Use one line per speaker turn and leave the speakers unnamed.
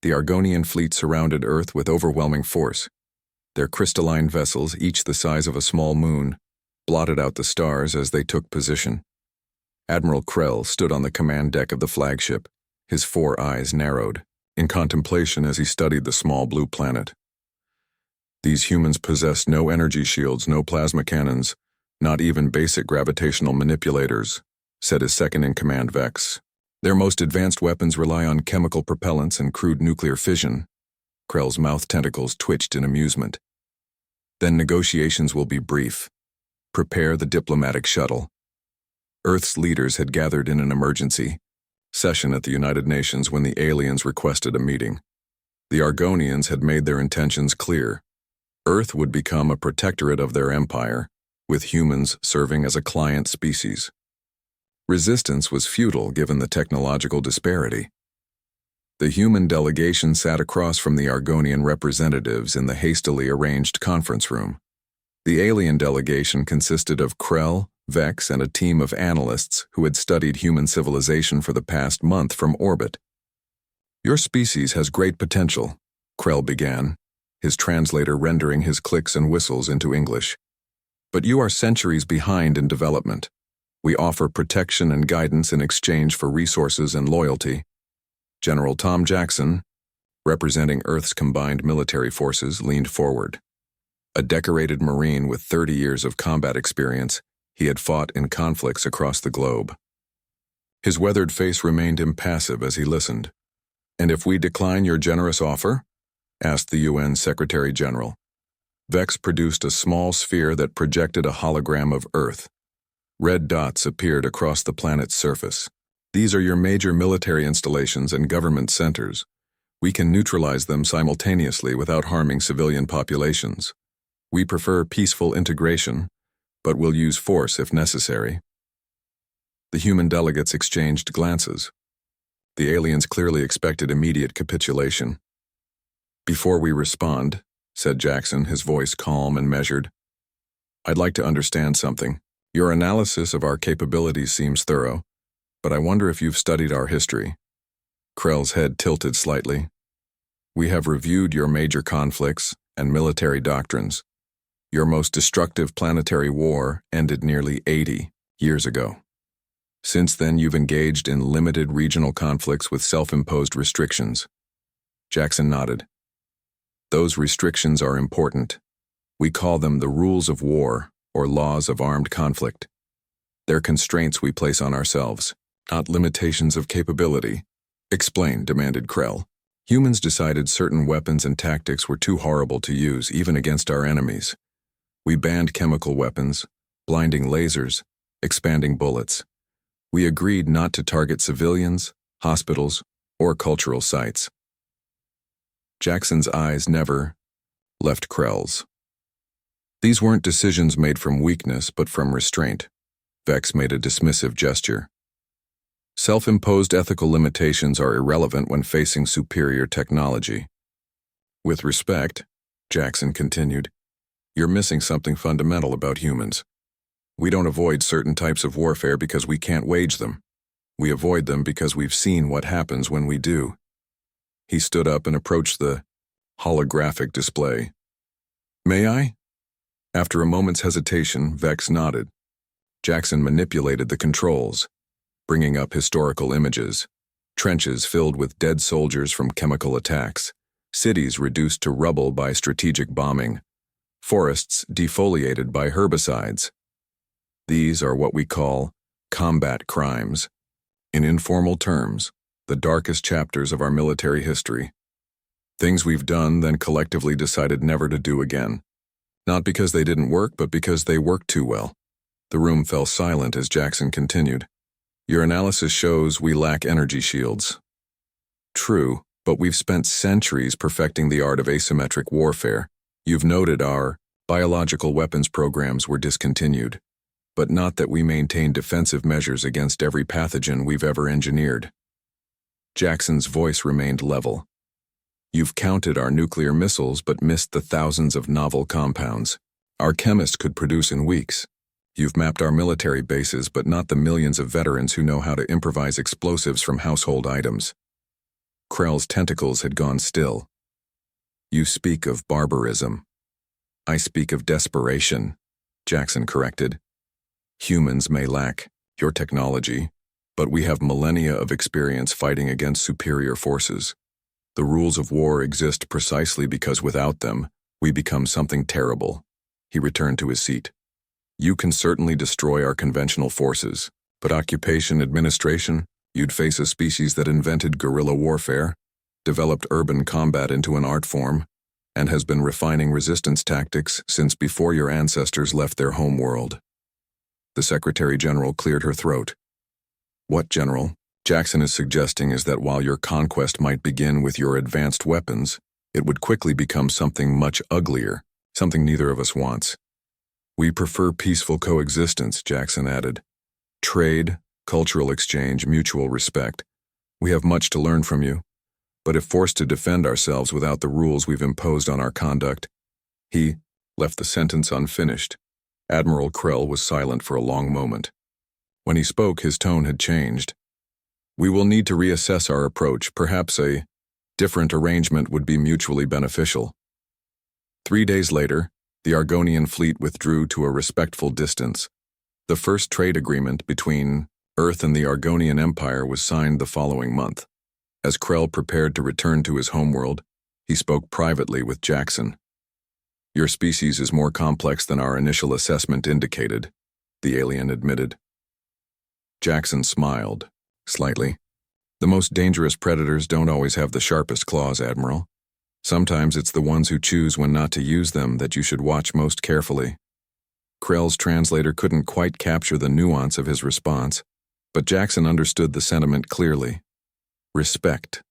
The Argonian fleet surrounded Earth with overwhelming force. Their crystalline vessels, each the size of a small moon, blotted out the stars as they took position. Admiral Krell stood on the command deck of the flagship, his 4 eyes narrowed, in contemplation as he studied the small blue planet. These humans possessed no energy shields, no plasma cannons, not even basic gravitational manipulators, said his second-in-command Vex. Their most advanced weapons rely on chemical propellants and crude nuclear fission. Krell's mouth tentacles twitched in amusement. Then negotiations will be brief. Prepare the diplomatic shuttle. Earth's leaders had gathered in an emergency session at the United Nations when the aliens requested a meeting. The Argonians had made their intentions clear. Earth would become a protectorate of their empire, with humans serving as a client species. Resistance was futile given the technological disparity. The human delegation sat across from the Argonian representatives in the hastily arranged conference room. The alien delegation consisted of Krell, Vex, and a team of analysts who had studied human civilization for the past month from orbit. "Your species has great potential," Krell began, his translator rendering his clicks and whistles into English. "But you are centuries behind in development. We offer protection and guidance in exchange for resources and loyalty." General Tom Jackson, representing Earth's combined military forces, leaned forward. A decorated Marine with 30 years of combat experience, he had fought in conflicts across the globe. His weathered face remained impassive as he listened. "And if we decline your generous offer?" asked the UN Secretary General. Vex produced a small sphere that projected a hologram of Earth. Red dots appeared across the planet's surface. "These are your major military installations and government centers. We can neutralize them simultaneously without harming civilian populations. We prefer peaceful integration, but will use force if necessary." The human delegates exchanged glances. The aliens clearly expected immediate capitulation. "Before we respond," said Jackson, his voice calm and measured, "I'd like to understand something. Your analysis of our capabilities seems thorough, but I wonder if you've studied our history." Krell's head tilted slightly. "We have reviewed your major conflicts and military doctrines. Your most destructive planetary war ended nearly 80 years ago. Since then, you've engaged in limited regional conflicts with self-imposed restrictions." Jackson nodded. "Those restrictions are important. We call them the rules of war, or laws of armed conflict. They're constraints we place on ourselves, not limitations of capability." "Explain," demanded Krell. "Humans decided certain weapons and tactics were too horrible to use, even against our enemies. We banned chemical weapons, blinding lasers, expanding bullets. We agreed not to target civilians, hospitals, or cultural sites." Jackson's eyes never left Krell's. These weren't decisions made from weakness, but from restraint. Vex made a dismissive gesture. "Self-imposed ethical limitations are irrelevant when facing superior technology." "With respect," Jackson continued, "you're missing something fundamental about humans. We don't avoid certain types of warfare because we can't wage them. We avoid them because we've seen what happens when we do." He stood up and approached the holographic display. "May I?" After a moment's hesitation, Vex nodded. Jackson manipulated the controls, bringing up historical images: trenches filled with dead soldiers from chemical attacks, cities reduced to rubble by strategic bombing, forests defoliated by herbicides. These are what we call combat crimes. In informal terms, the darkest chapters of our military history. Things we've done, then collectively decided never to do again. Not because they didn't work, but because they worked too well. The room fell silent as Jackson continued. "Your analysis shows we lack energy shields." "True, but we've spent centuries perfecting the art of asymmetric warfare. You've noted our biological weapons programs were discontinued, but not that we maintain defensive measures against every pathogen we've ever engineered." Jackson's voice remained level. "You've counted our nuclear missiles but missed the thousands of novel compounds our chemists could produce in weeks. You've mapped our military bases but not the millions of veterans who know how to improvise explosives from household items." Krell's tentacles had gone still. You speak of barbarism. I speak of desperation, Jackson corrected. Humans may lack your technology, but we have millennia of experience fighting against superior forces. The rules of war exist precisely because without them, we become something terrible. He returned to his seat. You can certainly destroy our conventional forces, but occupation administration, you'd face a species that invented guerrilla warfare, developed urban combat into an art form, and has been refining resistance tactics since before your ancestors left their home world. The Secretary General cleared her throat. What, General? Jackson is suggesting is that while your conquest might begin with your advanced weapons, it would quickly become something much uglier, something neither of us wants. We prefer peaceful coexistence, Jackson added. Trade, cultural exchange, mutual respect. We have much to learn from you. But if forced to defend ourselves without the rules we've imposed on our conduct, he left the sentence unfinished. Admiral Krell was silent for a long moment. When he spoke, his tone had changed. We will need to reassess our approach. Perhaps a different arrangement would be mutually beneficial. 3 days later, the Argonian fleet withdrew to a respectful distance. The first trade agreement between Earth and the Argonian Empire was signed the following month. As Krell prepared to return to his homeworld, he spoke privately with Jackson. Your species is more complex than our initial assessment indicated, the alien admitted. Jackson smiled, slightly. The most dangerous predators don't always have the sharpest claws, Admiral. Sometimes it's the ones who choose when not to use them that you should watch most carefully. Krell's translator couldn't quite capture the nuance of his response, but Jackson understood the sentiment clearly. Respect.